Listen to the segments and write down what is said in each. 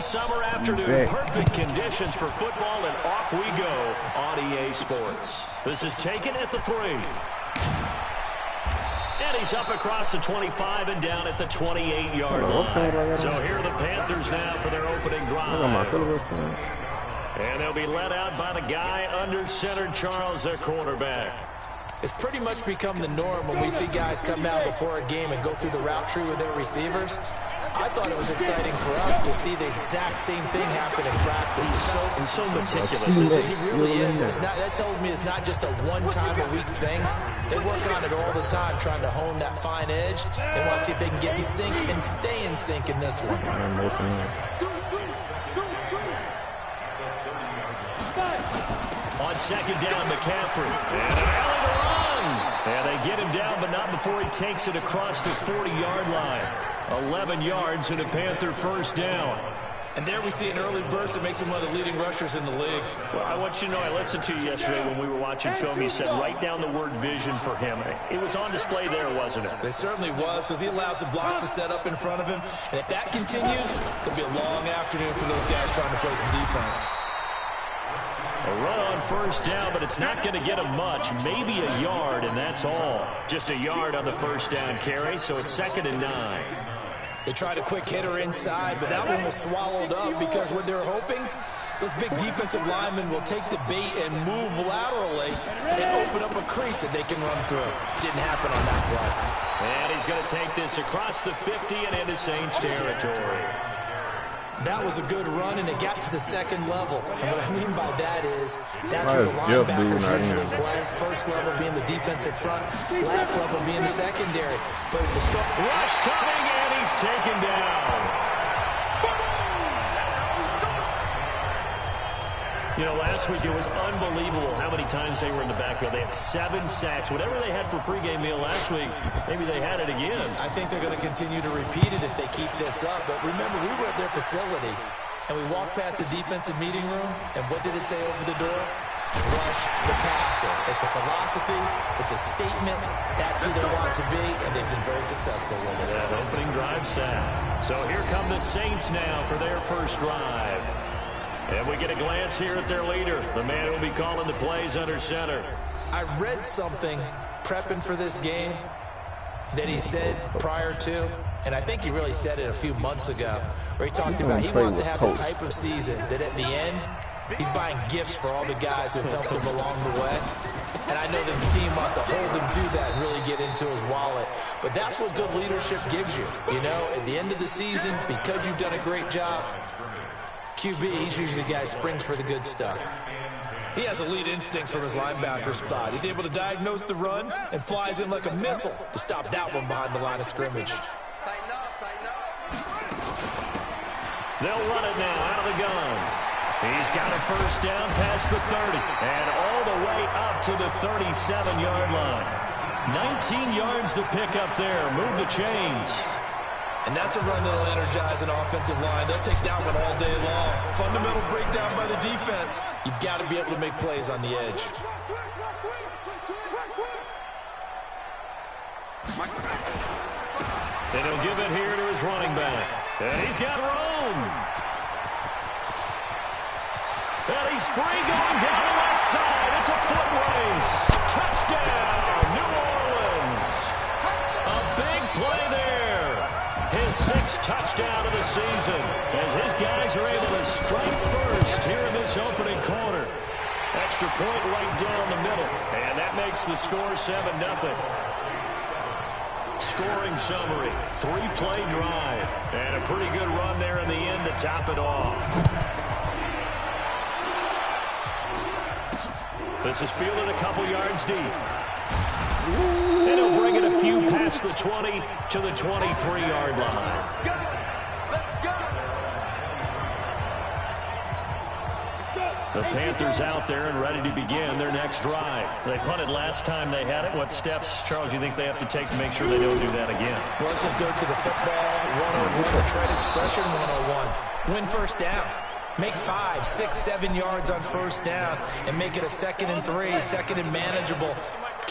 summer afternoon. Perfect conditions for football, and off we go on EA Sports. This is taken at the 3. And he's up across the 25 and down at the 28-yard line. So here are the Panthers now for their opening drive. And they'll be led out by the guy under center, Charles, their quarterback. It's pretty much become the norm when we see guys come out before a game and go through the route tree with their receivers. I thought it was exciting for us to see the exact same thing happen in practice. He's so meticulous. He really is. That tells me it's not just a one-time-a-week thing. They work on it all the time, trying to hone that fine edge. They want to see if they can get in sync and stay in sync in this one. On second down, McCaffrey. And a rally to run. And they get him down, but not before he takes it across the 40-yard line. 11 yards and a Panther first down. And there we see an early burst that makes him one of the leading rushers in the league. Well, I want you to know, I listened to you yesterday when we were watching film. You said write down the word vision for him. It was on display there, wasn't it? It certainly was, because he allows the blocks to set up in front of him. And if that continues, it'll be a long afternoon for those guys trying to play some defense. A run on first down, but it's not going to get him much. Maybe a yard, and that's all. Just a yard on the first down carry, so it's 2nd and 9. They tried a quick hitter inside, but that one was swallowed up because what they're hoping, those big defensive linemen will take the bait and move laterally and open up a crease that they can run through. Didn't happen on that play. And he's going to take this across the 50 and into Saints territory. That was a good run, and it got to the second level. And what I mean by that is that's what the linebackers usually play. First level being the defensive front, last level being the secondary. But the rush coming, and he's taken down. You know, last week it was unbelievable how many times they were in the backfield. They had 7 sacks. Whatever they had for pregame meal last week, maybe they had it again. I think they're going to continue to repeat it if they keep this up. But remember, we were at their facility, and we walked past the defensive meeting room, and what did it say over the door? Rush the passer. It's a philosophy. It's a statement. That's who they want to be, and they've been very successful with it. That opening drive sack. So here come the Saints now for their first drive. And we get a glance here at their leader, the man who will be calling the plays under center. I read something prepping for this game that he said prior to, and I think he really said it a few months ago, where he talked about he wants to have the type of season that at the end, he's buying gifts for all the guys who have helped him along the way. And I know that the team wants to hold him to that and really get into his wallet. But that's what good leadership gives you. You know, at the end of the season, because you've done a great job, QB, he's usually the guy who springs for the good stuff. He has elite instincts from his linebacker spot. He's able to diagnose the run and flies in like a missile to stop that one behind the line of scrimmage. They'll run it now out of the gun. He's got a first down past the 30 and all the way up to the 37-yard line. 19 yards to pick up there. Move the chains. And that's a run that'll energize an offensive line. They'll take that one all day long. Fundamental breakdown by the defense. You've got to be able to make plays on the edge. And he'll give it here to his running back. And he's got room. And he's free going down the left side. It's a foot race. Touchdown, New Orleans. A big play there. His 6th touchdown of the season as his guys are able to strike first here in this opening quarter. Extra point right down the middle, and that makes the score 7-0. Scoring summary, 3-play drive, and a pretty good run there in the end to top it off. This is fielded a couple yards deep. And he'll bring it a few past the 20 to the 23-yard line. The Panthers out there and ready to begin their next drive. They punted last time they had it. What steps, Charles, do you think they have to take to make sure they don't do that again? Well, let's just go to the football 101, the trade expression 101. Win first down. Make 5, 6, 7 yards on first down and make it a 2nd and 3, 2nd and manageable.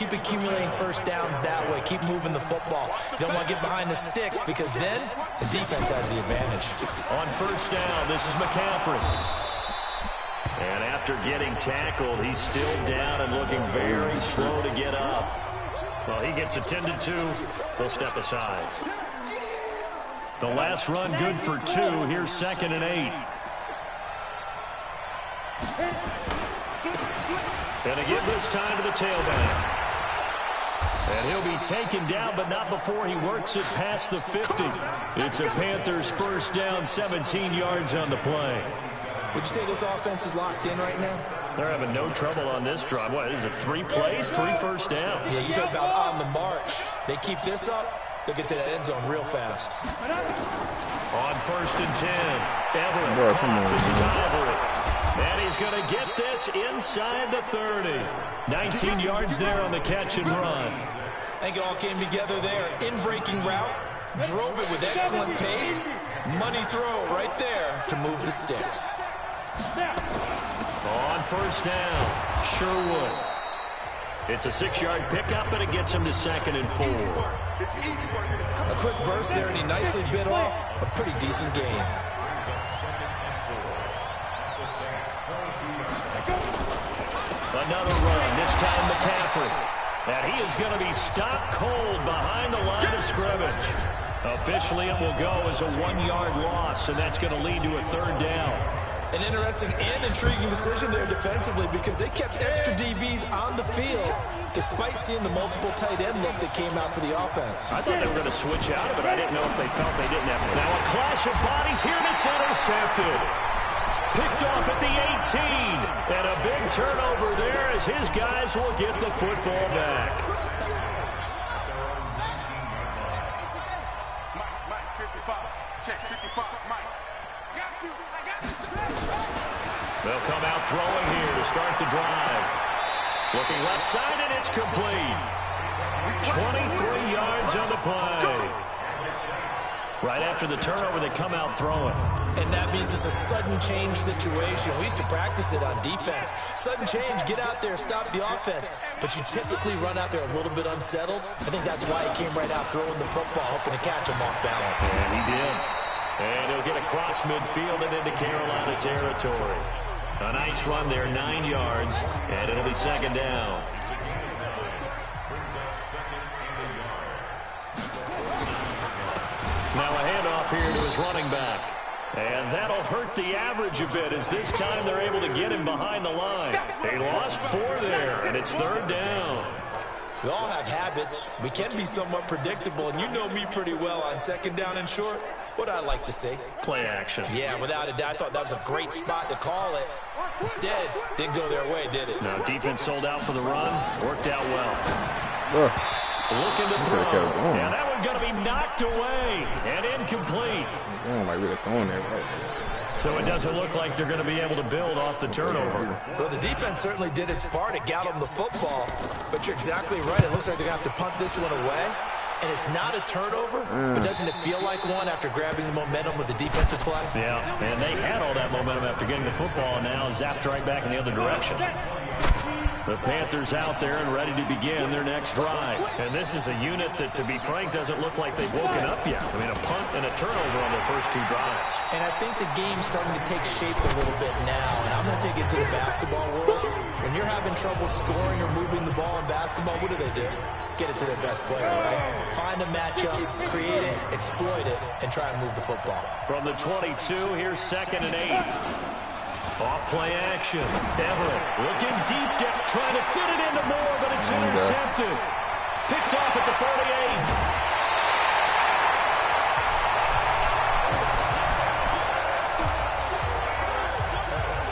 Keep accumulating first downs that way. Keep moving the football. You don't want to get behind the sticks because then the defense has the advantage. On first down, this is McCaffrey. And after getting tackled, he's still down and looking very slow to get up. Well, he gets attended to. He'll step aside. The last run good for 2. Here's 2nd and 8. And again this time to the tailback. And he'll be taken down, but not before he works it past the 50. It's a Panthers first down, 17 yards on the play. Would you say this offense is locked in right now? They're having no trouble on this drive. What, is it 3 plays, 3 first downs? Yeah, you talk about on the march. They keep this up, they'll get to that end zone real fast. On 1st and 10, Everett. This is Ivory. And he's going to get this inside the 30. 19 yards there on the catch and run. I think it all came together there. In-breaking route, drove it with excellent pace. Money throw right there to move the sticks. On first down, Sherwood. It's a 6-yard pickup, and it gets him to 2nd and 4. A quick burst there, and he nicely bit off a pretty decent gain. Another run, this time McCaffrey. And he is going to be stopped cold behind the line of scrimmage. Officially, it will go as a 1-yard loss, and that's going to lead to a 3rd down. An interesting and intriguing decision there defensively because they kept extra DBs on the field despite seeing the multiple tight end look that came out for the offense. I thought they were going to switch out of it. I didn't know if they felt they didn't have it. Now a clash of bodies here, and it's intercepted. Picked off at the 18. And a big turnover there as his guys will get the football back. Mike, 55. Check, 55. Mike. Got you. I got you. They'll come out throwing here to start the drive. Looking left side, and it's complete. 23 yards on the play. Right after the turnover, they come out throwing. And that means it's a sudden change situation. We used to practice it on defense. Sudden change, get out there, stop the offense. But you typically run out there a little bit unsettled. I think that's why he came right out throwing the football, hoping to catch him off balance. And he did. And he'll get across midfield and into Carolina territory. A nice run there, 9 yards, and it'll be 2nd down. Now a handoff here to his running back. And that'll hurt the average a bit as this time they're able to get him behind the line. They lost 4 there, and it's 3rd down. We all have habits. We can be somewhat predictable, and you know me pretty well on 2nd down and short. What I like to say? Play action. Yeah, without a doubt. I thought that was a great spot to call it. Instead, didn't go their way, did it? No, defense sold out for the run. Worked out well. Looking to throw. And that one going to be knocked away and incomplete. So it doesn't look like they're going to be able to build off the turnover. Well, the defense certainly did its part. It got them the football. But you're exactly right. It looks like they're going to have to punt this one away. And it's not a turnover, but doesn't it feel like one after grabbing the momentum with the defensive play? Yeah, and they had all that momentum after getting the football, and now zapped right back in the other direction. The Panthers out there and ready to begin their next drive. And this is a unit that, to be frank, doesn't look like they've woken up yet. I mean, a punt and a turnover on their first 2 drives. And I think the game's starting to take shape a little bit now. And I'm going to take it to the basketball world. When you're having trouble scoring or moving the ball in basketball, what do? Get it to their best player, right? Find a matchup, create it, exploit it, and try and move the football. From the 22, here's 2nd and 8. Off play action. Everett looking deep down, trying to fit it into Moore, but it's intercepted. Picked off at the 48.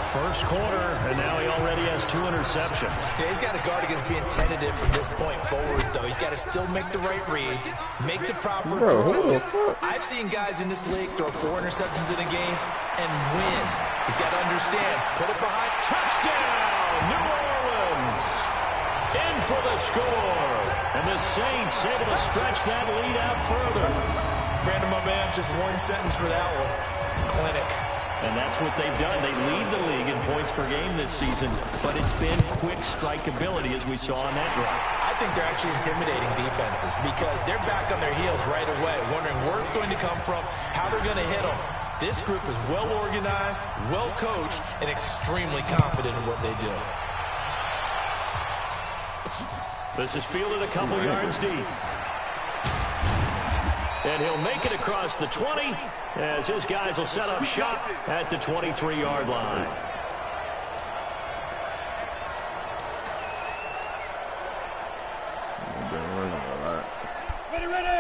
First quarter, and now he already has 2 interceptions. Yeah, he's got to guard against being tentative from this point forward, though. He's got to still make the right reads, make the proper throws. I've seen guys in this league throw 4 interceptions in a game and win. He's got to understand, put it behind. Touchdown, New Orleans. In for the score. And the Saints able to stretch that lead out further. Brandon, my man, just 1 sentence for that one. Clinic. And that's what they've done. They lead the league in points per game this season, but it's been quick strike ability as we saw on that drive. I think they're actually intimidating defenses because they're back on their heels right away, wondering where it's going to come from, how they're going to hit them. This group is well organized, well coached, and extremely confident in what they do. This is fielded a couple yards deep. And he'll make it across the 20 as his guys will set up shop at the 23-yard line.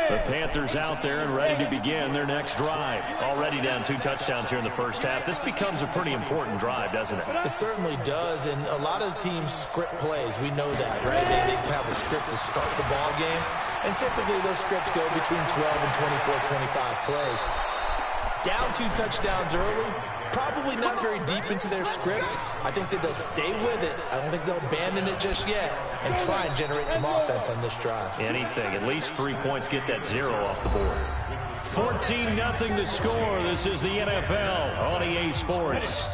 The Panthers out there and ready to begin their next drive. Already down 2 touchdowns here in the first half. This becomes a pretty important drive, doesn't it? It certainly does, and a lot of teams script plays. We know that, right? They have a script to start the ball game, and typically those scripts go between 12 and 24, 25 plays. Down 2 touchdowns early, probably not very deep into their script. I think that they'll stay with it. I don't think they'll abandon it just yet and try and generate some offense on this drive. Anything. At least 3 points. Get that 0 off the board. 14-0 to score. This is the NFL on EA Sports.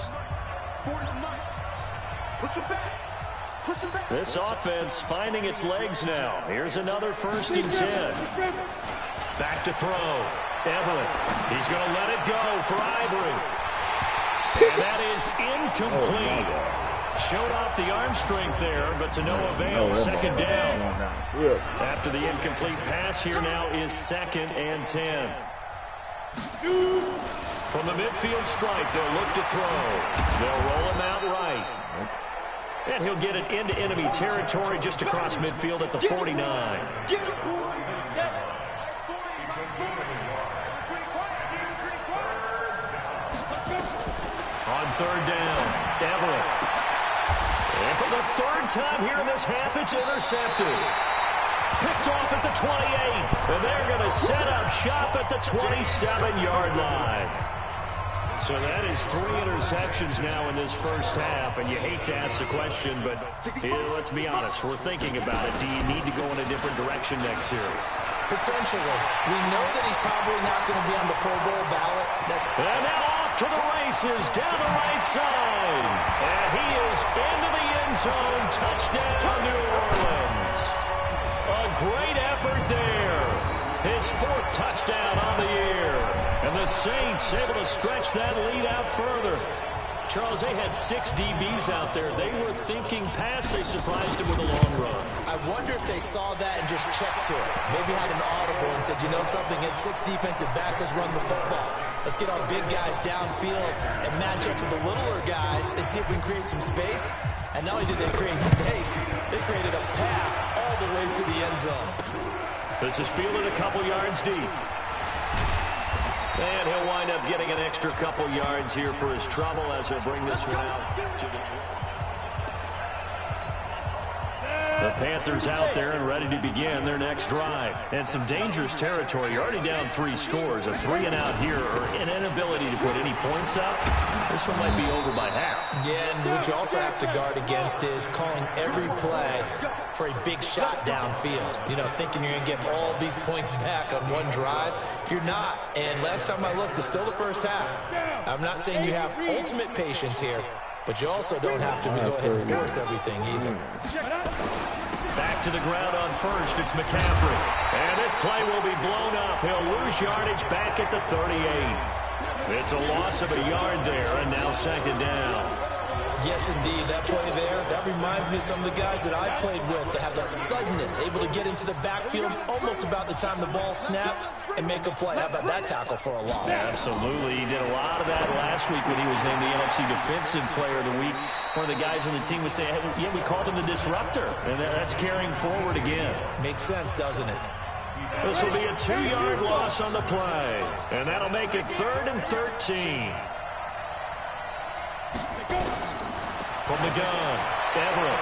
This offense finding its legs now. Here's another 1st and 10. Back to throw. Everett. He's going to let it go for Ivory. And that is incomplete. Showed off the arm strength there, but to no avail. 2nd down. After the incomplete pass, here now is 2nd and 10. From the midfield stripe, they'll look to throw. They'll roll him out right. And he'll get it into enemy territory just across midfield at the 49. On 3rd down, Everett. And for the 3rd time here in this half, it's intercepted. Picked off at the 28. And they're going to set up shop at the 27-yard line. So that is 3 interceptions now in this first half. And you hate to ask the question, but let's be honest. We're thinking about it. Do you need to go in a different direction next series? Potentially. We know that he's probably not going to be on the Pro Bowl ballot. And now off to the races down the right side. And he is into the end zone. Touchdown, New Orleans. A great effort there. His 4th touchdown on the year. And the Saints able to stretch that lead out further. Charles, they had 6 DBs out there. They were thinking pass. They surprised him with a long run. I wonder if they saw that and just checked to it. Maybe had an audible and said, you know something, it's 6 defensive backs, let's run the football. Let's get our big guys downfield and match up with the littler guys and see if we can create some space. And not only did they create space, they created a path all the way to the end zone. This is fielded a couple yards deep. And he'll wind up getting an extra couple yards here for his trouble as he'll bring this one out to the The Panthers out there and ready to begin their next drive. And some dangerous territory. You're already down 3 scores. A 3 and out here or an inability to put any points up. This one might be over by half. Yeah, and what you also have to guard against is calling every play for a big shot downfield. You know, thinking you're going to get all these points back on one drive. You're not. And last time I looked, it's still the first half. I'm not saying you have ultimate patience here, but you also don't have to go ahead and force everything either. Back to the ground on 1st, it's McCaffrey. And this play will be blown up. He'll lose yardage back at the 38. It's a loss of a yard there, and now 2nd down. Yes, indeed. That play there, that reminds me of some of the guys that I played with that have that suddenness, able to get into the backfield almost about the time the ball snapped and make a play. How about that tackle for a loss? Yeah, absolutely. He did a lot of that last week when he was named the NFC Defensive Player of the Week. One of the guys on the team would say, hey, yeah, we called him the disruptor. And that's carrying forward again. Makes sense, doesn't it? This will be a 2-yard loss on the play. And that'll make it 3rd and 13. From the gun, Everett.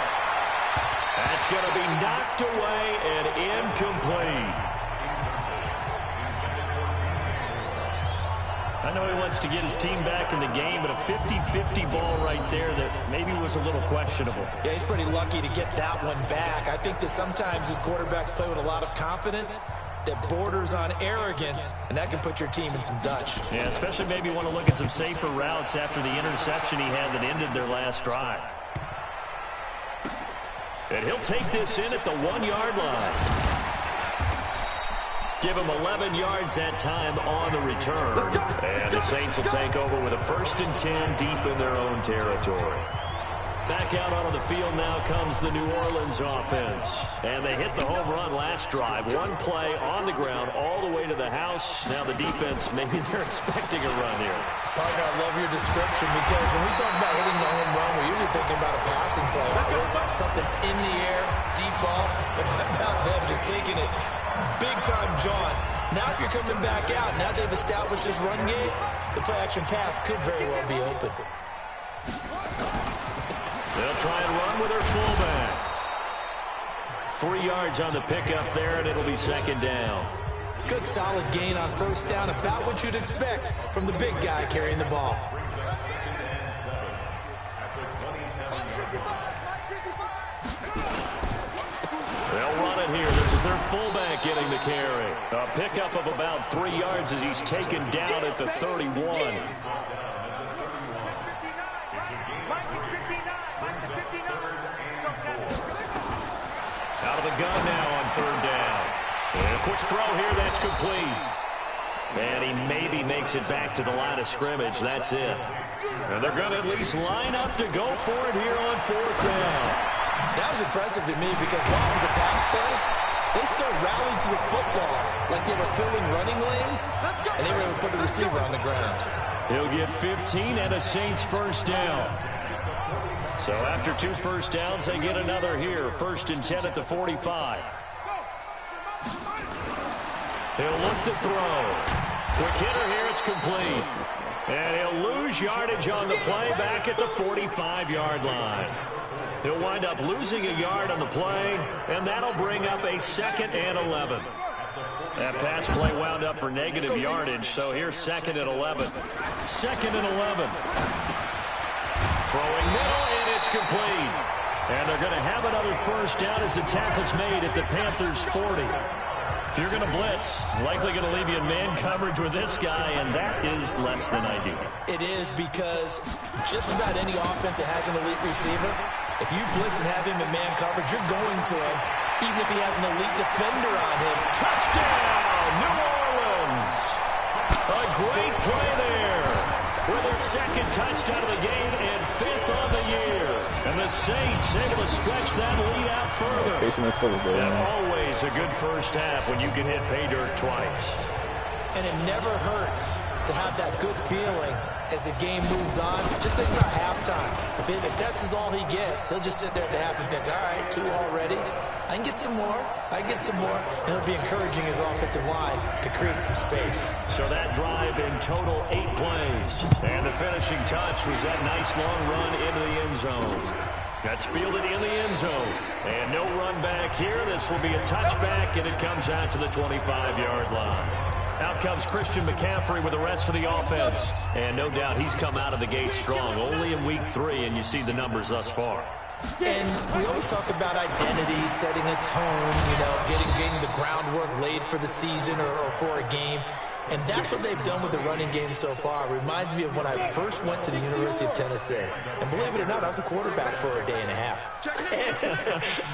That's going to be knocked away and incomplete. I know he wants to get his team back in the game, but a 50-50 ball right there that maybe was a little questionable. Yeah, he's pretty lucky to get that one back. I think that sometimes his quarterbacks play with a lot of confidence that borders on arrogance, and that can put your team in some Dutch. Yeah, especially maybe want to look at some safer routes after the interception he had that ended their last drive. And he'll take this in at the 1-yard line. Give him 11 yards that time on the return. And the Saints will take over with a 1st and 10 deep in their own territory. Back out onto the field now comes the New Orleans offense. And they hit the home run last drive. One play on the ground all the way to the house. Now the defense, maybe they're expecting a run here. Partner, I love your description because when we talk about hitting the home run, we're usually thinking about a passing play. Something in the air, deep ball. But how about them just taking it big-time jaunt? Now if you're coming back out, now they've established this run game, the play-action pass could very well be open. They'll try and run with their fullback. 3 yards on the pickup there, and it'll be 2nd down. Good solid gain on 1st down, about what you'd expect from the big guy carrying the ball. They'll run it here. This is their fullback getting the carry. A pickup of about 3 yards as he's taken down at the 31. Out of the gun now on 3rd down. And a quick throw here, that's complete. And he maybe makes it back to the line of scrimmage. That's it. And they're going to at least line up to go for it here on 4th down. That was impressive to me because while it was a pass play, they still rallied to the football like they were filling running lanes, and they were able to put the receiver on the ground. He'll get 15 and a Saints 1st down. So after 2 first downs, they get another here. 1st and 10 at the 45. He'll look to throw. Quick hitter here, it's complete. And he'll lose yardage on the play back at the 45-yard line. He'll wind up losing a yard on the play, and that'll bring up a 2nd and 11. That pass play wound up for negative yardage, so here's 2nd and 11. 2nd and 11. Throwing middle, and it's complete. And they're going to have another 1st down as the tackle's made at the Panthers 40. If you're going to blitz, likely going to leave you in man coverage with this guy, and that is less than ideal. It is because just about any offense that has an elite receiver, if you blitz and have him in man coverage, you're going to him, even if he has an elite defender on him. Touchdown, New Orleans! A great play there for their 2nd touchdown of the game and 5th on the year. And the Saints able to stretch that lead out further. And always a good 1st half when you can hit pay dirt twice. And it never hurts to have that good feeling as the game moves on. Just think about halftime. If that's all he gets, he'll just sit there at the half and think, all right, 2 already. I can get some more. I can get some more. And he'll be encouraging his offensive line to create some space. So that drive in total 8 plays. And the finishing touch was that nice long run into the end zone. That's fielded in the end zone. And no run back here. This will be a touchback, and it comes out to the 25-yard line. Out comes Christian McCaffrey with the rest of the offense. And no doubt he's come out of the gate strong. Only in week 3, and you see the numbers thus far. And we always talk about identity, setting a tone, you know, getting the groundwork laid for the season or for a game. And that's what they've done with the running game so far. It reminds me of when I first went to the University of Tennessee. And believe it or not, I was a quarterback for a day and a half.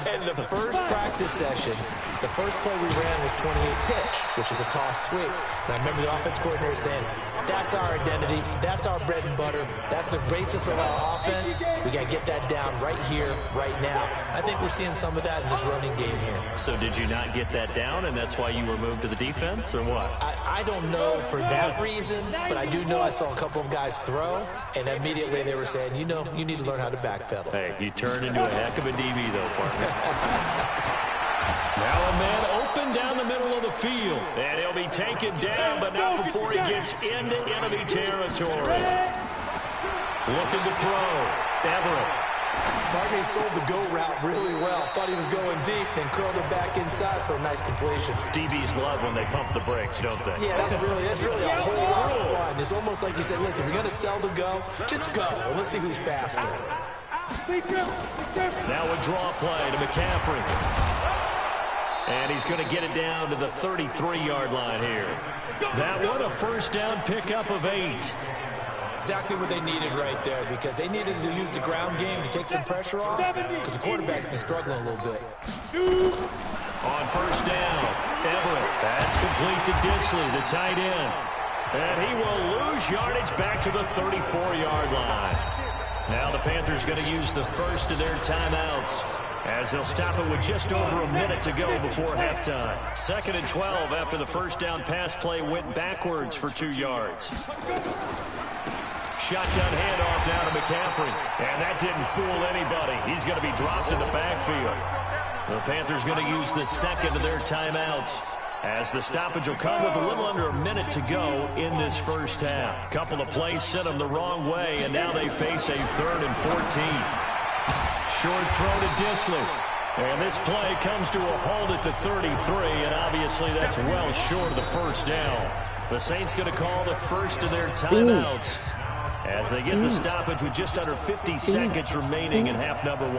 And the first practice session, the first play we ran was 28 pitch, which is a toss sweep. And I remember the offense coordinator saying, that's our identity, that's our bread and butter, that's the basis of our offense. We got to get that down right here, right now. I think we're seeing some of that in this running game here. So did you not get that down, and that's why you were moved to the defense, or what? I don't know for that reason, but I do know I saw a couple of guys throw, and immediately they were saying, you know, you need to learn how to backpedal. Hey, you turned into a heck of a DB, though, partner. Now a man open down the middle of the field, and he'll be taken down, but not before he gets into enemy territory. Looking to throw, Everett. Barney sold the go route really well. Thought he was going deep, then curled it back inside for a nice completion. DBs love when they pump the brakes, don't they? Yeah, that's really a whole lot of fun. It's almost like you said, listen, we're going to sell the go. Just go, and let's see who's faster. Now a draw play to McCaffrey. And he's going to get it down to the 33-yard line here. That one, a first down pickup of 8. Exactly what they needed right there, because they needed to use the ground game to take some pressure off, because the quarterback's been struggling a little bit. On first down, Everett. That's complete to Disley, the tight end. And he will lose yardage back to the 34-yard line. Now the Panthers going to use the first of their timeouts, as they'll stop it with just over a minute to go before halftime. 2nd and 12 after the first down pass play went backwards for 2 yards. Shotgun handoff now to McCaffrey. And that didn't fool anybody. He's going to be dropped in the backfield. The Panthers going to use the second of their timeouts, as the stoppage will come with a little under a minute to go in this first half. Couple of plays sent them the wrong way, and now they face a 3rd and 14. Short throw to Disley. And this play comes to a halt at the 33, and obviously that's well short of the first down. The Saints going to call the first of their timeouts, as they get the stoppage with just under 50 seconds remaining in half number 1.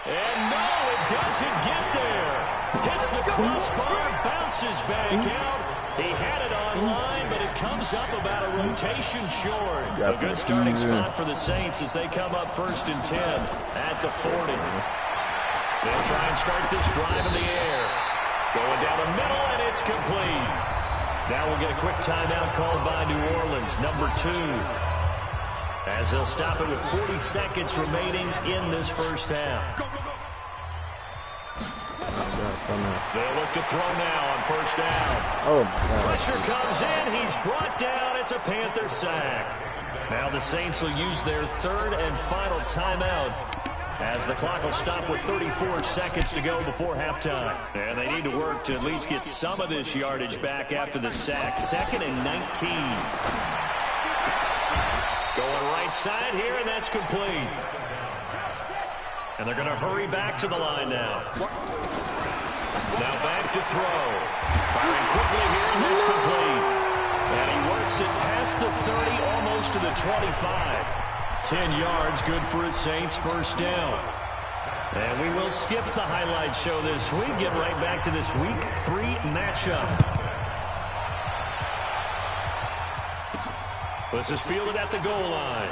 And no, it doesn't get there. Hits the crossbar, bounces back out. He had it online, but it comes up about a rotation short. A good starting spot for the Saints as they come up 1st and 10 at the 40. They'll try and start this drive in the air. Going down the middle, and it's complete. Now we'll get a quick timeout called by New Orleans, number 2. As they'll stop it with 40 seconds remaining in this first half. They'll look to throw now on first down. Oh, my God. Pressure comes in. He's brought down. It's a Panther sack. Now the Saints will use their 3rd and final timeout, as the clock will stop with 34 seconds to go before halftime. And they need to work to at least get some of this yardage back after the sack. 2nd and 19. Going right side here, and that's complete. And they're going to hurry back to the line now. Now back to throw. Firing quickly here, and that's complete. And he works it past the 30, almost to the 25. 10 yards, good for his Saints, first down. And we will skip the highlight show this week. Get right back to this Week 3 matchup. This is fielded at the goal line.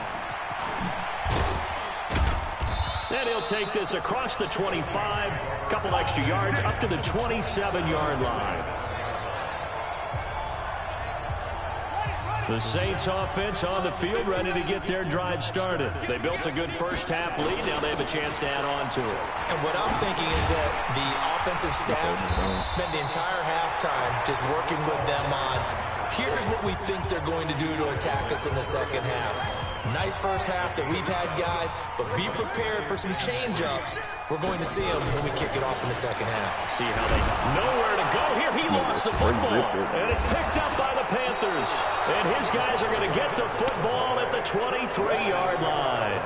And he'll take this across the 25, a couple extra yards, up to the 27-yard line. The Saints offense on the field, ready to get their drive started. They built a good first half lead. Now they have a chance to add on to it. And what I'm thinking is that the offensive staff spent the entire halftime just working with them on, here's what we think they're going to do to attack us in the second half. Nice first half that we've had, guys, but be prepared for some change-ups. We're going to see them when we kick it off in the second half. See how they know where to go here. He lost the football, and it's picked up by the Panthers. And his guys are going to get the football at the 23-yard line.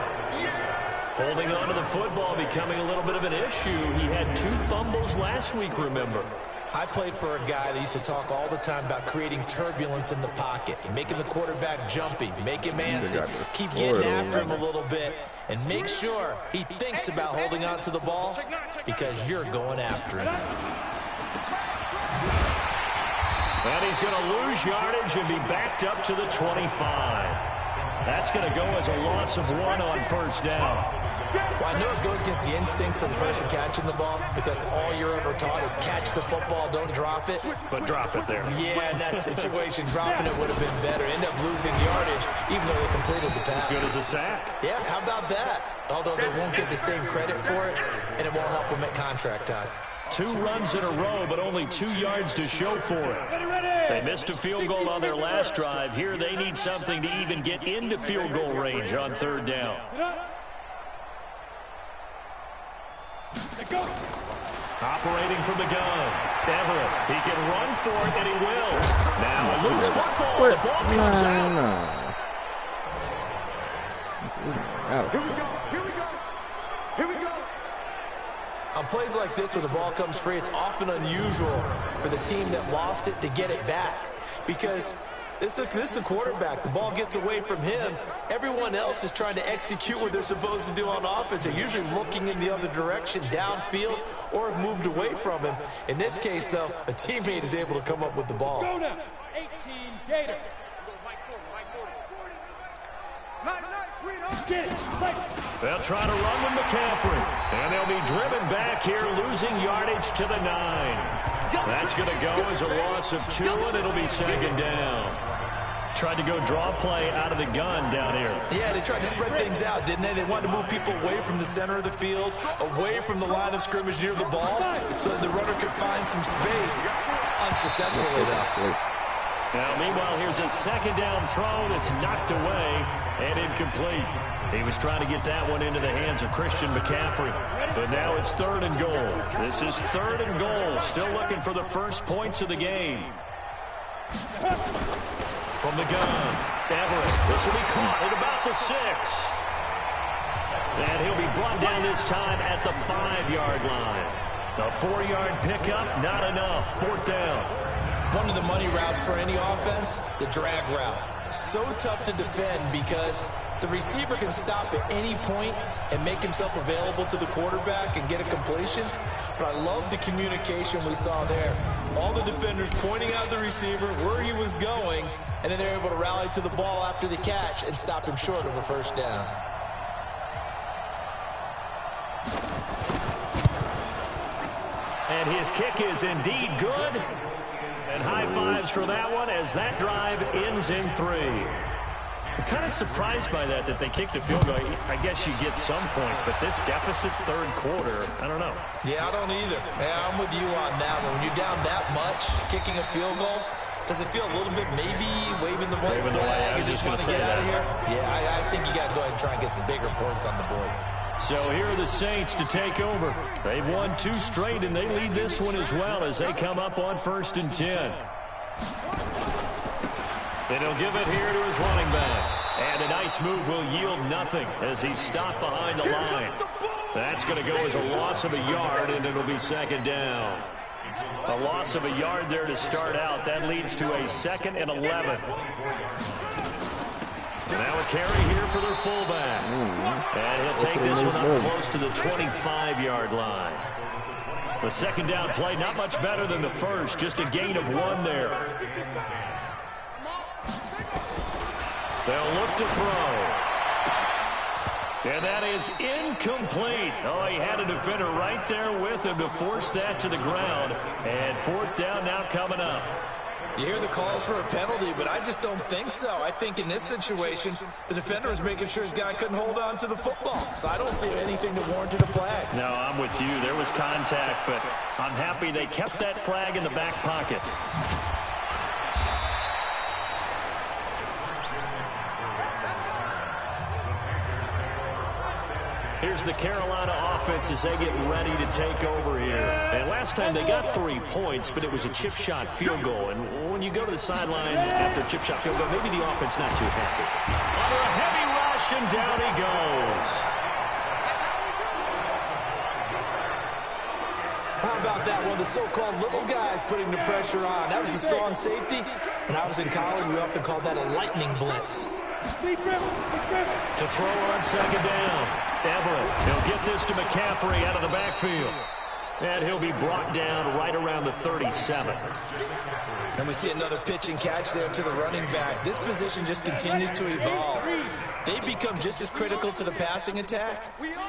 Holding on to the football becoming a little bit of an issue. He had 2 fumbles last week, remember. I played for a guy that used to talk all the time about creating turbulence in the pocket, making the quarterback jumpy, make him antsy, keep getting after him a little bit, and make sure he thinks about holding on to the ball because you're going after him. And he's going to lose yardage and be backed up to the 25. That's going to go as a loss of 1 on first down. Well, I know it goes against the instincts of the person catching the ball because all you're ever taught is catch the football, don't drop it. But drop it there. Yeah, in that situation, dropping it would have been better. End up losing yardage, even though they completed the pass. As good as a sack. Yeah, how about that? Although they won't get the same credit for it, and it won't help them at contract time. 2 runs in a row, but only 2 yards to show for it. They missed a field goal on their last drive. Here they need something to even get into field goal range on 3rd down. Operating from the gun. Everett, he can run for it, and he will. Now a loose football. The ball comes out. Here we go. Here we go. Here we go. On plays like this where the ball comes free, it's often unusual for the team that lost it to get it back because This is the quarterback. The ball gets away from him. Everyone else is trying to execute what they're supposed to do on offense. They're usually looking in the other direction, downfield, or have moved away from him. In this case, though, a teammate is able to come up with the ball. Go now, 18 Gator. They'll try to run with McCaffrey. And they'll be driven back here, losing yardage to the 9. That's going to go as a loss of 2, and it'll be second down. Tried to go draw play out of the gun down here. Yeah, they tried to spread things out, didn't they? They wanted to move people away from the center of the field, away from the line of scrimmage near the ball, so that the runner could find some space. Unsuccessfully, though. Now, meanwhile, here's a second down throw that's knocked away and incomplete. He was trying to get that one into the hands of Christian McCaffrey. But now it's 3rd and goal. This is 3rd and goal. Still looking for the first points of the game. From the gun, Everett. This will be caught at about the 6. And he'll be brought down this time at the 5-yard line. The 4-yard pickup, not enough. 4th down. One of the money routes for any offense, the drag route. So tough to defend because the receiver can stop at any point and make himself available to the quarterback and get a completion. But I love the communication we saw there. All the defenders pointing out the receiver, where he was going, and then they're able to rally to the ball after the catch and stop him short of a first down. And his kick is indeed good. And high fives for that one as that drive ends in 3. I'm kind of surprised by that they kicked the field goal. I guess you get some points, but this deficit 3rd quarter, I don't know. Yeah, I don't either. Yeah, I'm with you on that one. When you're down that much, kicking a field goal, does it feel a little bit maybe waving the white flag? You just want to get out of here? Yeah, I think you got to go ahead and try and get some bigger points on the board. So here are the Saints to take over. They've won 2 straight, and they lead this one as well as they come up on 1st and 10. And he'll give it here to his running back. And a nice move will yield nothing as he's stopped behind the line. That's going to go as a loss of a yard, and it'll be second down. A loss of a yard there to start out. That leads to a 2nd and 11. Now a carry here for their fullback. And he'll take this one up close to the 25-yard line. The second down play, not much better than the first, just a gain of 1 there. They'll look to throw. And that is incomplete. Oh, he had a defender right there with him to force that to the ground. And 4th down now coming up. You hear the calls for a penalty, but I just don't think so. I think in this situation, the defender was making sure his guy couldn't hold on to the football. So I don't see anything that warranted a flag. No, I'm with you. There was contact, but I'm happy they kept that flag in the back pocket. Here's the Carolina offense as they get ready to take over here. And last time they got 3 points, but it was a chip shot field goal. And when you go to the sideline after a chip shot field goal, maybe the offense not too happy. Under a heavy rush, and down he goes. How about that? One of the so-called little guys putting the pressure on. That was the strong safety. When I was in college, we often called that a lightning blitz. To throw on second down. Everett, he'll get this to McCaffrey out of the backfield. And he'll be brought down right around the 37. And we see another pitch and catch there to the running back. This position just continues to evolve. They become just as critical to the passing attack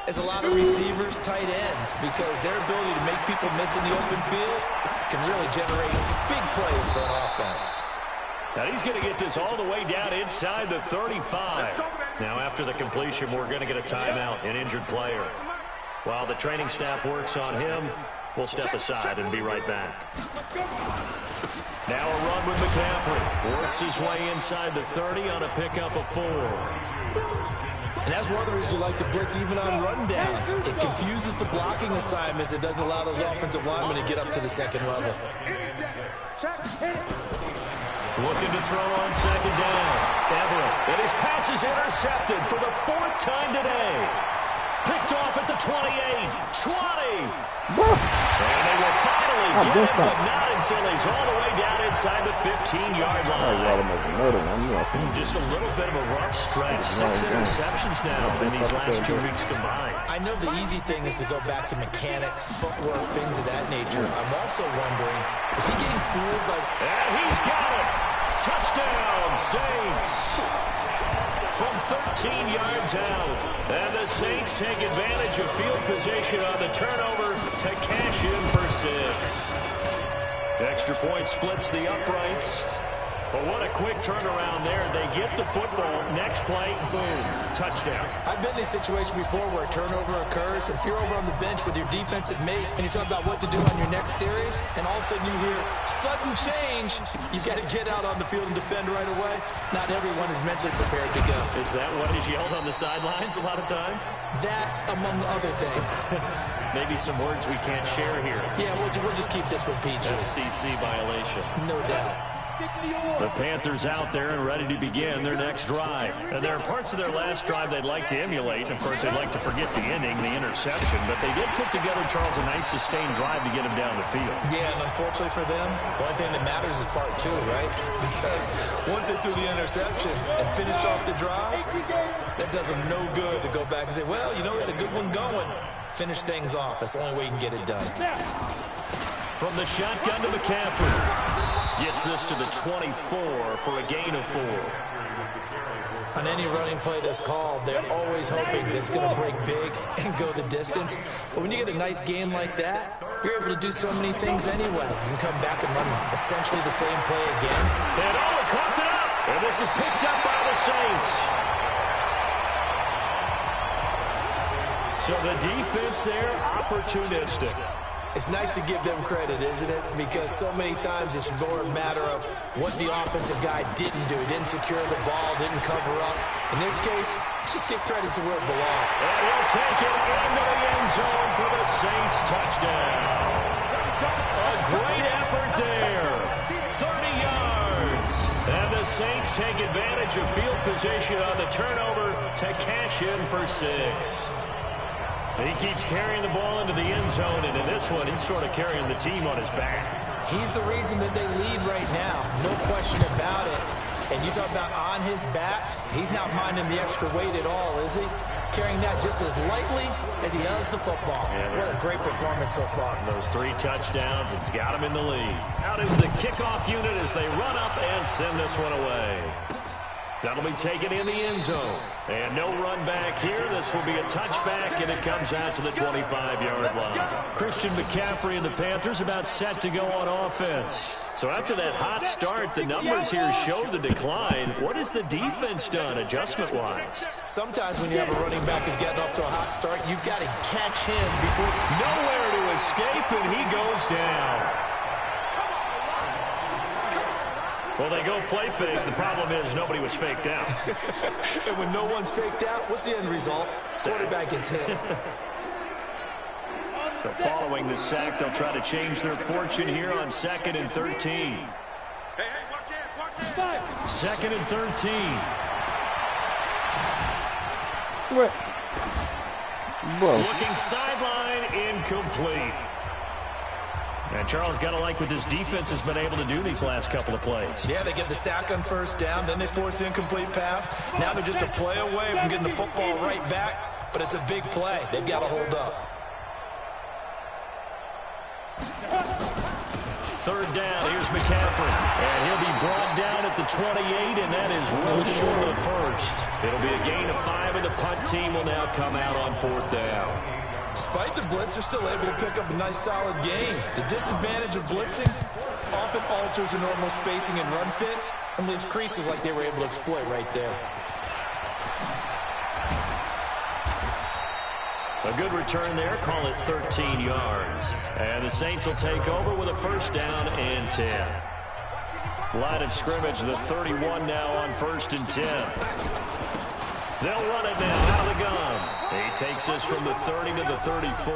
as a lot of receivers, tight ends, because their ability to make people miss in the open field can really generate big plays for an offense. Now he's going to get this all the way down inside the 35. Now after the completion, we're going to get a timeout, an injured player. While the training staff works on him, we'll step aside and be right back. Now a run with McCaffrey. Works his way inside the 30 on a pickup of 4. And that's one of the reasons you like to blitz even on rundowns. It confuses the blocking assignments. It doesn't allow those offensive linemen to get up to the second level. Looking to throw on second down. Everett. And his pass is intercepted for the 4th time today. Picked off at the 28, 20. And they will finally get him, but not until he's all the way down inside the 15-yard line. Just a little bit of a rough stretch. 6 interceptions now in these last 2 weeks combined. I know the easy thing is to go back to mechanics, footwork, things of that nature. I'm also wondering, is he getting fooled by... And he's got it. Touchdown, Saints. From 13 yards out. And the Saints take advantage of field position on the turnover to cash in for 6. Extra point splits the uprights. But what a quick turnaround there. They get the football. Next play, boom, touchdown. I've been in a situation before where a turnover occurs. If you're over on the bench with your defensive mate and you talk about what to do on your next series, and all of a sudden you hear sudden change, you've got to get out on the field and defend right away. Not everyone is mentally prepared to go. Is that what is yelled on the sidelines a lot of times? That, among other things. Maybe some words we can't share here. Yeah, we'll just keep this one PG. FCC violation. No doubt. The Panthers out there and ready to begin their next drive. And there are parts of their last drive they'd like to emulate. And, of course, they'd like to forget the ending, the interception. But they did put together, Charles, a nice sustained drive to get them down the field. Yeah, and unfortunately for them, the only thing that matters is part 2, right? Because once they threw the interception and finished off the drive, that does them no good to go back and say, well, you know, we had a good one going. Finish things off. That's the only way you can get it done. From the shotgun to McCaffrey. Gets this to the 24 for a gain of 4. On any running play that's called, they're always hoping that it's going to break big and go the distance. But when you get a nice game like that, you're able to do so many things anyway. You can come back and run essentially the same play again. And caught it up. And this is picked up by the Saints. So the defense there, opportunistic. It's nice to give them credit, isn't it? Because so many times it's more a matter of what the offensive guy didn't do. Didn't secure the ball, didn't cover up. In this case, just give credit to where it belongs. And he'll take it into the end zone for the Saints touchdown. A great effort there. 30 yards. And the Saints take advantage of field position on the turnover to cash in for 6. He keeps carrying the ball into the end zone, and in this one, he's sort of carrying the team on his back. He's the reason that they lead right now, no question about it. And you talk about on his back, he's not minding the extra weight at all, is he? Carrying that just as lightly as he does the football. Yeah, what a great performance so far. Those 3 touchdowns, it's got him in the lead. Out is the kickoff unit as they run up and send this one away. That'll be taken in the end zone. And no run back here. This will be a touchback, and it comes out to the 25-yard line. Christian McCaffrey and the Panthers about set to go on offense. So after that hot start, the numbers here show the decline. What has the defense done adjustment-wise? Sometimes when you have a running back who's getting off to a hot start, you've got to catch him before... Nowhere to escape, and he goes down. Well, they go play fake. The problem is nobody was faked out. And when no one's faked out, what's the end result? Quarterback gets hit. But following the sack, they'll try to change their fortune here on 2nd and 13. Second and 13. What? Whoa. Looking sideline, incomplete. And Charles, got to like what this defense has been able to do these last couple of plays. Yeah, they get the sack on first down, then they force the incomplete pass. Now they're just a play away from getting the football right back, but it's a big play. They've got to hold up. 3rd down, here's McCaffrey. And he'll be brought down at the 28, and that is well short of first. It'll be a gain of 5, and the punt team will now come out on 4th down. Despite the blitz, they're still able to pick up a nice, solid gain. The disadvantage of blitzing often alters the normal spacing and run fits and leaves creases like they were able to exploit right there. A good return there, call it 13 yards. And the Saints will take over with a 1st down and 10. Line of scrimmage, the 31 now on 1st and 10. They'll run it now out of the gun. He takes this from the 30 to the 34.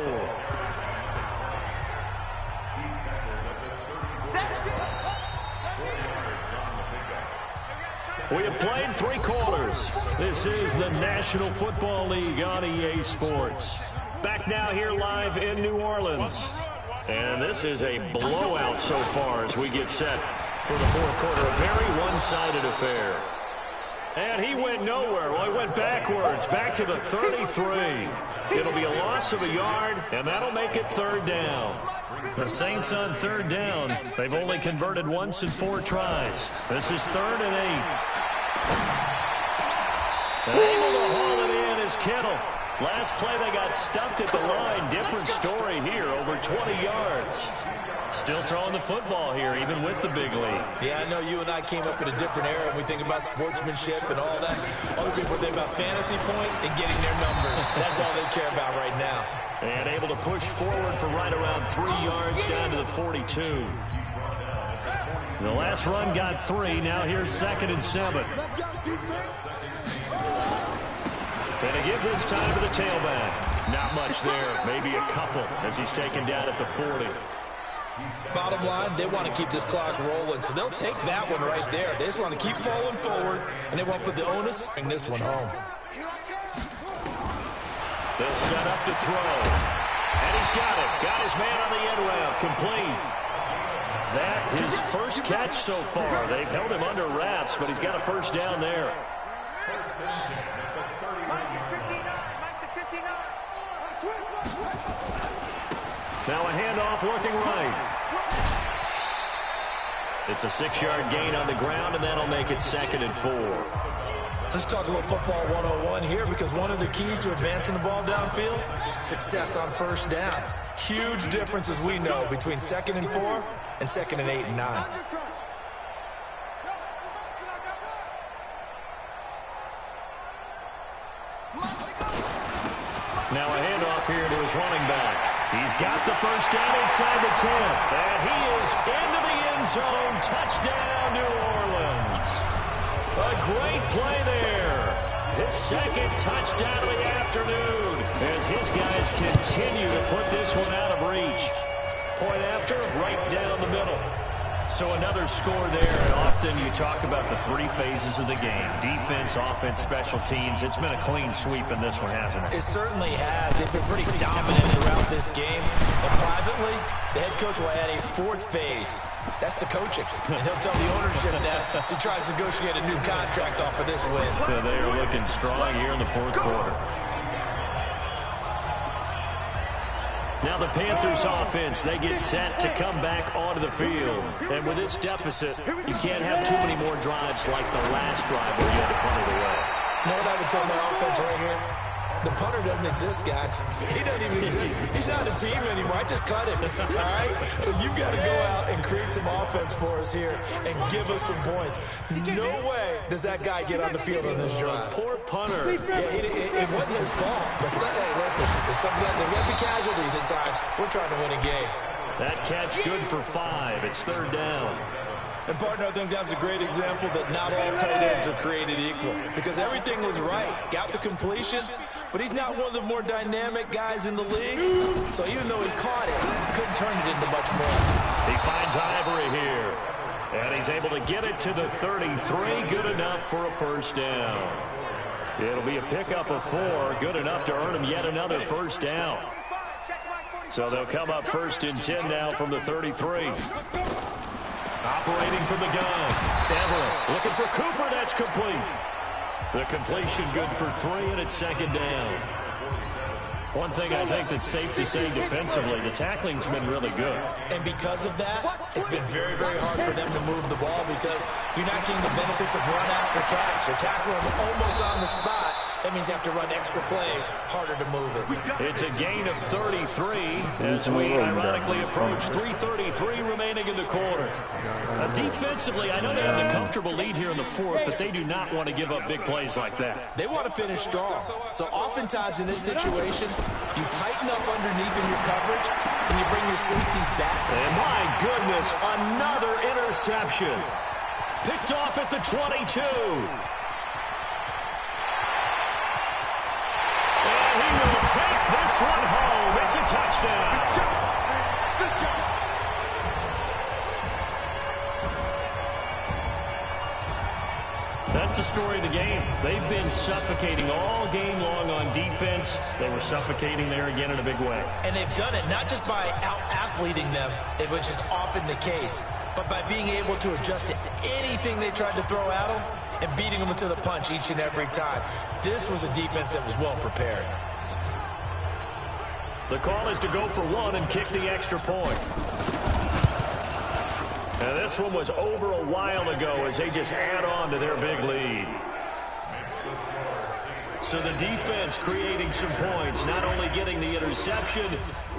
We have played 3 quarters. This is the National Football League on EA Sports. Back now here live in New Orleans. And this is a blowout so far as we get set for the fourth quarter. A very one-sided affair. And he went nowhere. Well, he went backwards, back to the 33. It'll be a loss of a yard, and that'll make it 3rd down. The Saints on 3rd down. They've only converted once in 4 tries. This is 3rd and 8. And able to haul it in is Kittle. Last play they got stuffed at the line. Different story here, over 20 yards. Still throwing the football here, even with the big lead. Yeah, I know you and I came up in a different era, and we think about sportsmanship and all that. Other people think about fantasy points and getting their numbers. That's all they care about right now. And able to push forward for right around 3 yards down to the 42. The last run got 3. Now here's 2nd and 7. And a give this time to the tailback. Not much there. Maybe a couple as he's taken down at the 40. Bottom line, they want to keep this clock rolling, so they'll take that one right there. They just want to keep falling forward, and they won't put the onus bring this one home. They'll set up to throw. And he's got it. Got his man on the end route. Complete. That his first catch so far. They've held him under wraps, but he's got a 1st down there. Now a handoff looking right. It's a 6-yard gain on the ground, and that'll make it 2nd and 4. Let's talk a little football 101 here, because one of the keys to advancing the ball downfield, success on 1st down. Huge difference, as we know, between 2nd and 4 and 2nd and 8 and 9. Now a handoff here to his running back. He's got the 1st down inside the 10. And he is into the end zone. Touchdown, New Orleans. A great play there. His 2nd touchdown of the afternoon as his guys continue to put this one out of reach. Point after, right down the middle. So another score there, and often you talk about the 3 phases of the game. Defense, offense, special teams. It's been a clean sweep in this one, hasn't it? It certainly has. They've been pretty dominant throughout this game. And privately, the head coach will add a 4th phase. That's the coaching. And he'll tell the ownership that as he tries to negotiate a new contract off of this win. They are looking strong here in the 4th quarter. Now the Panthers offense, they get set to come back onto the field. And with this deficit, you can't have too many more drives like the last drive where you had to punt it away. You know what I would tell my offense right here? The punter doesn't exist, guys. He doesn't even exist. He's not a team anymore. I just cut him, all right? So you've got to go out and create some offense for us here and give us some points. No way does that guy get on the field on this drive. Poor punter. Yeah, it wasn't his fault. But hey, listen, there's something that there will be casualties at times. We're trying to win a game. That catch good for 5. It's 3rd down. And, partner, I think that's a great example that not all tight ends are created equal. Because everything was right. Got the completion, but he's not one of the more dynamic guys in the league. So even though he caught it, couldn't turn it into much more. He finds Ivory here. And he's able to get it to the 33. Good enough for a 1st down. It'll be a pickup of 4. Good enough to earn him yet another 1st down. So they'll come up 1st and 10 now from the 33. Operating from the gun. Everett looking for Cooper. That's complete. The completion good for 3, and it's 2nd down. One thing I think that's safe to say defensively, the tackling's been really good. And because of that, it's been very, very hard for them to move the ball because you're not getting the benefits of run after catch. They're tackling them almost on the spot. That means you have to run extra plays, harder to move it. It's a gain of 33 as we ironically approach 3:33 remaining in the quarter. Defensively, I know they have the comfortable lead here in the 4th, but they do not want to give up big plays like that. They want to finish strong. So oftentimes in this situation, you tighten up underneath in your coverage, and you bring your safeties back. And my goodness, another interception. Picked off at the 22. Take this one home. It's a touchdown. Good job. That's the story of the game. They've been suffocating all game long on defense. They were suffocating there again in a big way. And they've done it not just by out-athleting them, which is often the case, but by being able to adjust to anything they tried to throw at them and beating them to the punch each and every time. This was a defense that was well prepared. The call is to go for one and kick the extra point. And this one was over a while ago as they just add on to their big lead. So the defense creating some points, not only getting the interception,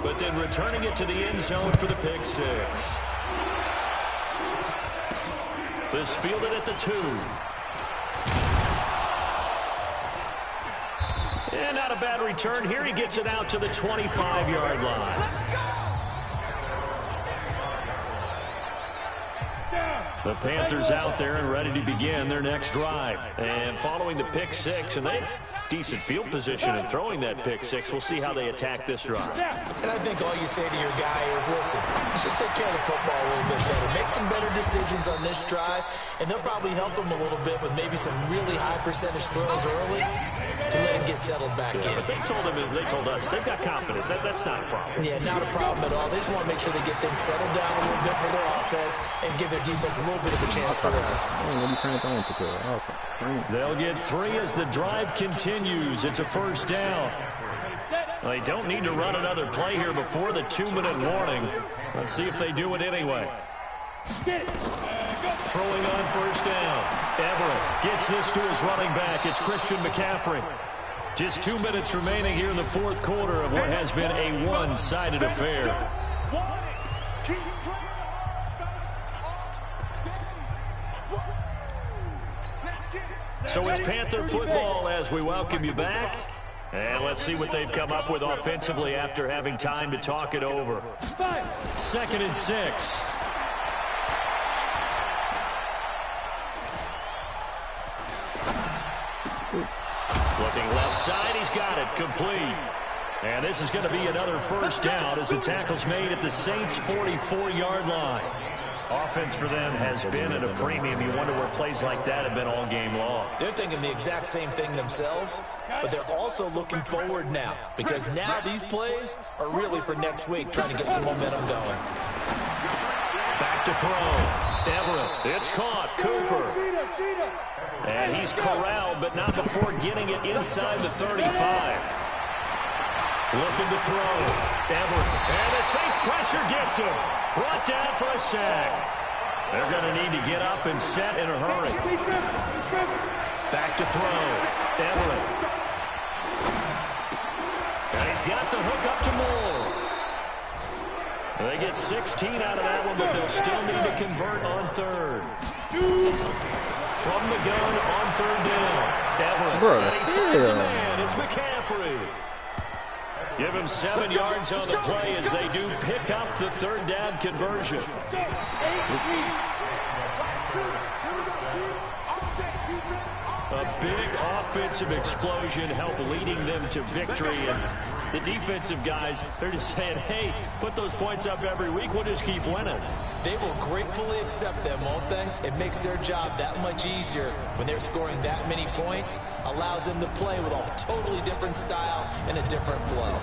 but then returning it to the end zone for the pick six. This fielded at the 2. And not a bad return here. He gets it out to the 25-yard line. The Panthers out there and ready to begin their next drive. And following the pick six, and they have decent field position in throwing that pick six. We'll see how they attack this drive. And I think all you say to your guy is, listen, just take care of the football a little bit better. Make some better decisions on this drive, and they'll probably help him a little bit with maybe some really high percentage throws early to let him get settled back in. But they told us they've got confidence. That's not a problem. Yeah, not a problem at all. They just want to make sure they get things settled down a little bit for their offense and give their defense a little bit of a chance to rest. They'll get 3 as the drive continues. It's a first down. They don't need to run another play here before the 2-minute warning. Let's see if they do it anyway. Throwing on first down. Everett gets this to his running back. It's Christian McCaffrey. Just 2 minutes remaining here in the fourth quarter of what has been a one-sided affair. So it's Panther football as we welcome you back. And let's see what they've come up with offensively after having time to talk it over. 2nd and 6. Looking left side, he's got it, complete. And this is going to be another first down as the tackle's made at the Saints' 44-yard line. Offense for them has been at a premium. You wonder where plays like that have been all game long. They're thinking the exact same thing themselves, but they're also looking forward now because now these plays are really for next week, trying to get some momentum going. Back to throw. Everett. It's caught. Cooper. And he's corralled, but not before getting it inside the 35. Looking to throw. Everett. And the Saints pressure gets him. Brought down for a sack. They're going to need to get up and set in a hurry. Back to throw. Everett. And he's got the hook up to Moore. They get 16 out of that one, but they'll still need to convert on third. From the gun on third down. Everett. And he finds a man. It's McCaffrey. Give him 7 yards on the play as they do pick up the third down conversion. A big offensive explosion helped leading them to victory. And the defensive guys, they're just saying, hey, put those points up every week. We'll just keep winning. They will gratefully accept them, won't they? It makes their job that much easier when they're scoring that many points. Allows them to play with a totally different style and a different flow.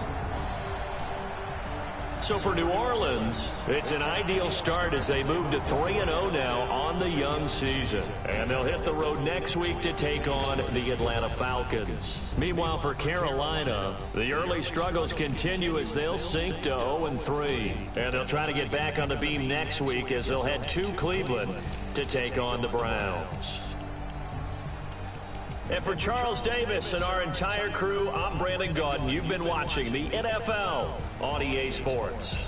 So for New Orleans, it's an ideal start as they move to 3-0 now on the young season. And they'll hit the road next week to take on the Atlanta Falcons. Meanwhile, for Carolina, the early struggles continue as they'll sink to 0-3. And they'll try to get back on the beam next week as they'll head to Cleveland to take on the Browns. And for Charles Davis and our entire crew, I'm Brandon Gaudin. You've been watching the NFL on EA Sports.